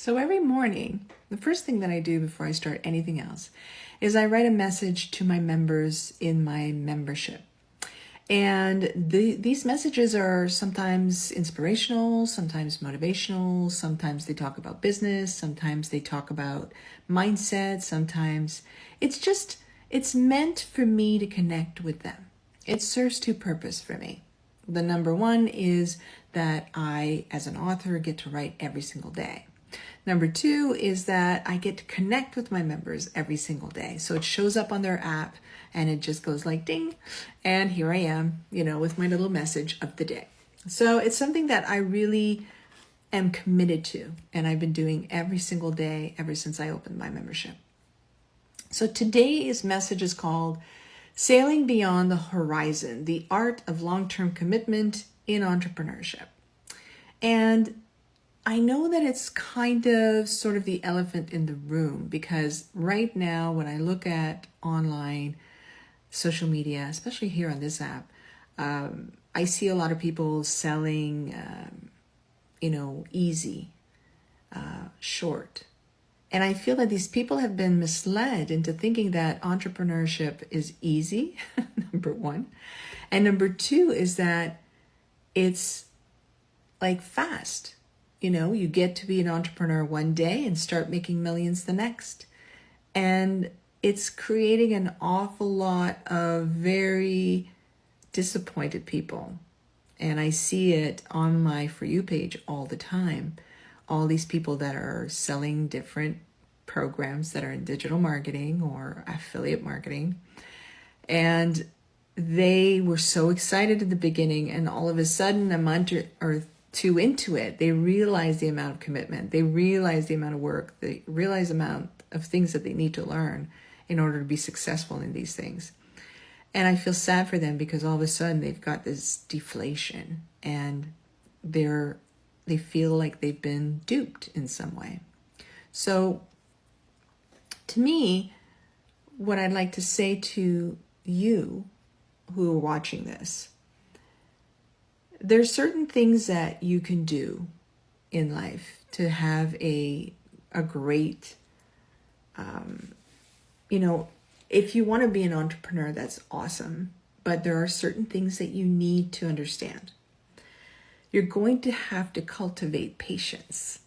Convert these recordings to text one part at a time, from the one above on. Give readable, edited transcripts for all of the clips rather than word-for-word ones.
So every morning, the first thing that I do before I start anything else is I write a message to my members in my membership. And these messages are sometimes inspirational, sometimes motivational, sometimes they talk about business, sometimes they talk about mindset, sometimes it's meant for me to connect with them. It serves two purposes for me. The number one is that I, as an author, get to write every single day. Number two is that I get to connect with my members every single day. So it shows up on their app and it just goes like ding. And here I am, with my little message of the day. So it's something that I really am committed to. And I've been doing every single day ever since I opened my membership. So today's message is called Sailing Beyond the Horizon, the Art of Long-Term Commitment in Entrepreneurship. And I know that it's kind of sort of the elephant in the room because right now when I look at online social media, especially here on this app, I see a lot of people selling, easy, short. And I feel that these people have been misled into thinking that entrepreneurship is easy, number one. And number two is that it's like fast. You get to be an entrepreneur one day and start making millions the next. And it's creating an awful lot of very disappointed people. And I see it on my For You page all the time. All these people that are selling different programs that are in digital marketing or affiliate marketing. And they were so excited at the beginning, and all of a sudden a month or two into it, they realize the amount of commitment, they realize the amount of work, they realize the amount of things that they need to learn in order to be successful in these things. And I feel sad for them because all of a sudden they've got this deflation and they feel like they've been duped in some way. So to me, what I'd like to say to you who are watching this, there's certain things that you can do in life to have a great, if you want to be an entrepreneur, that's awesome. But there are certain things that you need to understand. You're going to have to cultivate patience.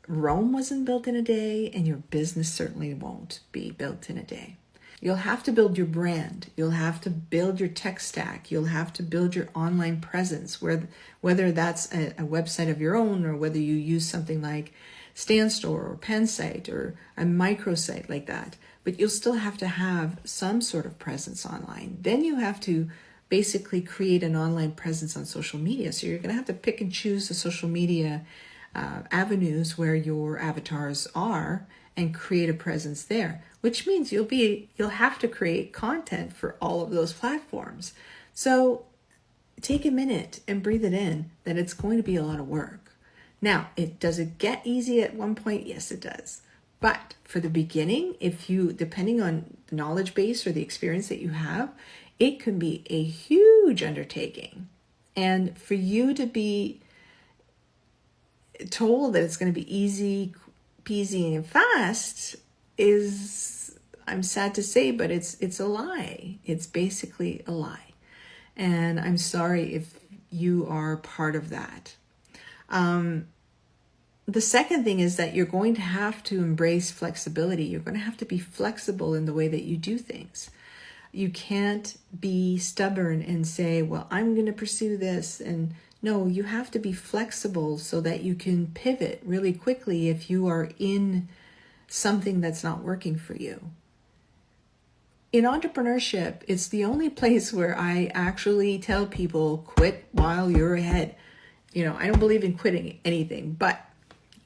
Rome wasn't built in a day, and your business certainly won't be built in a day. You'll have to build your brand. You'll have to build your tech stack. You'll have to build your online presence, whether that's a website of your own or whether you use something like StanStore or Pensite or a microsite like that. But you'll still have to have some sort of presence online. Then you have to basically create an online presence on social media. So you're going to have to pick and choose the social media avenues where your avatars are and create a presence there, which means you'll have to create content for all of those platforms. So take a minute and breathe it in that it's going to be a lot of work. Now, does it get easy at one point? Yes, it does. But for the beginning, depending on the knowledge base or the experience that you have, it can be a huge undertaking. And for you to be told that it's going to be easy peasy and fast is, I'm sad to say, but it's a lie. It's basically a lie. And I'm sorry if you are part of that. The second thing is that you're going to have to embrace flexibility. You're going to have to be flexible in the way that you do things. You can't be stubborn and say, well, I'm going to pursue this. And no, you have to be flexible so that you can pivot really quickly if you are in something that's not working for you. In entrepreneurship, it's the only place where I actually tell people quit while you're ahead. I don't believe in quitting anything, but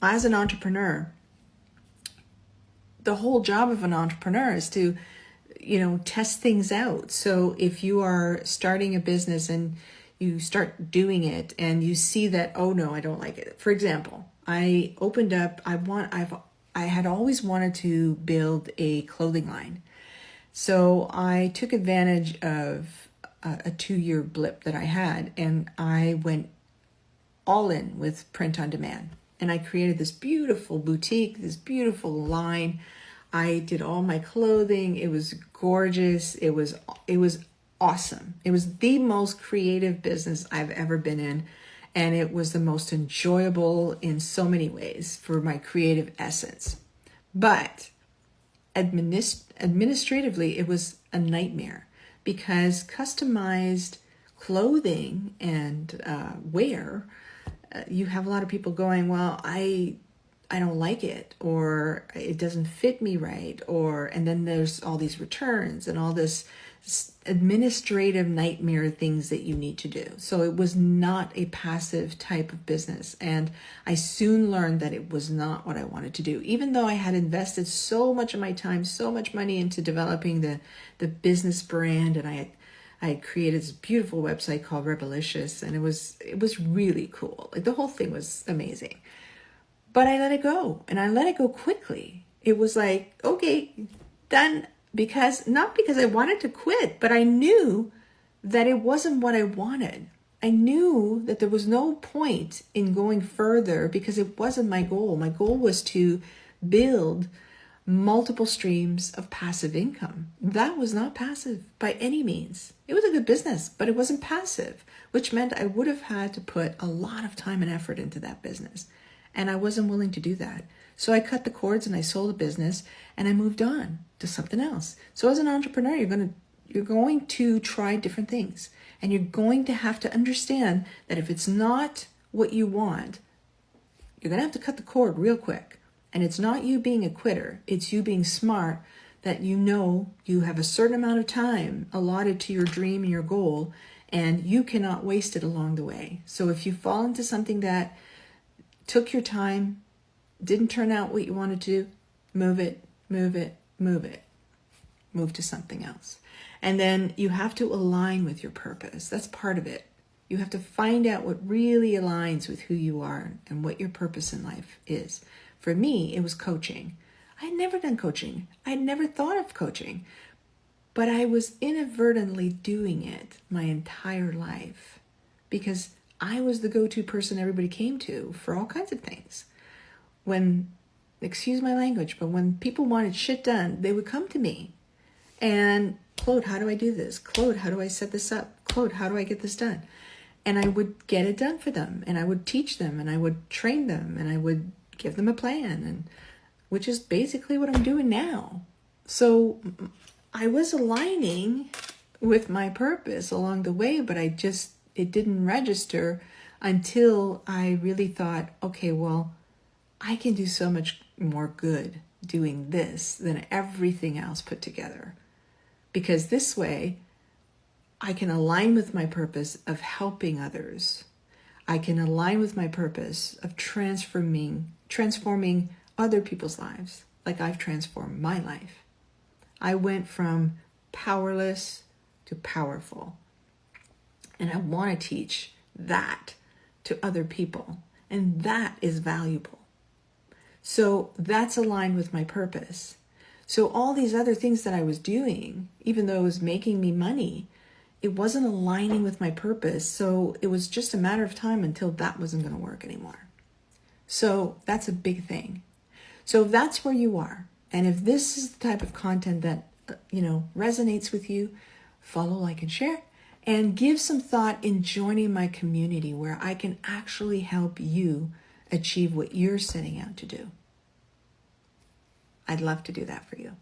as an entrepreneur, the whole job of an entrepreneur is to, test things out. So if you are starting a business and you start doing it and you see that, oh no, I don't like it. For example, I had always wanted to build a clothing line. So I took advantage of a 2-year blip that I had, and I went all in with print on demand. And I created this beautiful boutique, this beautiful line. I did all my clothing. It was gorgeous. It was awesome. It was the most creative business I've ever been in. And it was the most enjoyable in so many ways for my creative essence. But administratively, it was a nightmare because customized clothing and wear, you have a lot of people going, well, I don't like it, or it doesn't fit me right, and then there's all these returns and all this administrative nightmare things that you need to do. So it was not a passive type of business. And I soon learned that it was not what I wanted to do. Even though I had invested so much of my time, so much money into developing the business brand, and I had created this beautiful website called Rebelicious, and it was really cool. Like, the whole thing was amazing. But I let it go, and I let it go quickly. It was like, okay, done. Not because I wanted to quit, but I knew that it wasn't what I wanted. I knew that there was no point in going further because it wasn't my goal. My goal was to build multiple streams of passive income. That was not passive by any means. It was a good business, but it wasn't passive, which meant I would have had to put a lot of time and effort into that business. And I wasn't willing to do that. So I cut the cords and I sold the business and I moved on to something else. So as an entrepreneur, you're going to try different things, and you're going to have to understand that if it's not what you want, you're going to have to cut the cord real quick. And it's not you being a quitter. It's you being smart, that you know you have a certain amount of time allotted to your dream and your goal, and you cannot waste it along the way. So if you fall into something that took your time, didn't turn out what you wanted to, move it. Move to something else. And then you have to align with your purpose. That's part of it. You have to find out what really aligns with who you are and what your purpose in life is. For me, it was coaching. I had never done coaching. I had never thought of coaching, but I was inadvertently doing it my entire life because I was the go-to person everybody came to for all kinds of things. Excuse my language, but when people wanted shit done, they would come to me. And, Claude, how do I do this? Claude, how do I set this up? Claude, how do I get this done? And I would get it done for them, and I would teach them, and I would train them, and I would give them a plan, and which is basically what I'm doing now. So I was aligning with my purpose along the way, but it didn't register until I really thought, okay, well, I can do so much more good doing this than everything else put together. Because this way, I can align with my purpose of helping others. I can align with my purpose of transforming other people's lives, like I've transformed my life. I went from powerless to powerful. And I want to teach that to other people. And that is valuable. So that's aligned with my purpose. So all these other things that I was doing, even though it was making me money, it wasn't aligning with my purpose. So it was just a matter of time until that wasn't going to work anymore. So that's a big thing. So if that's where you are, and if this is the type of content that, resonates with you, follow, like, and share. And give some thought in joining my community where I can actually help you achieve what you're setting out to do. I'd love to do that for you.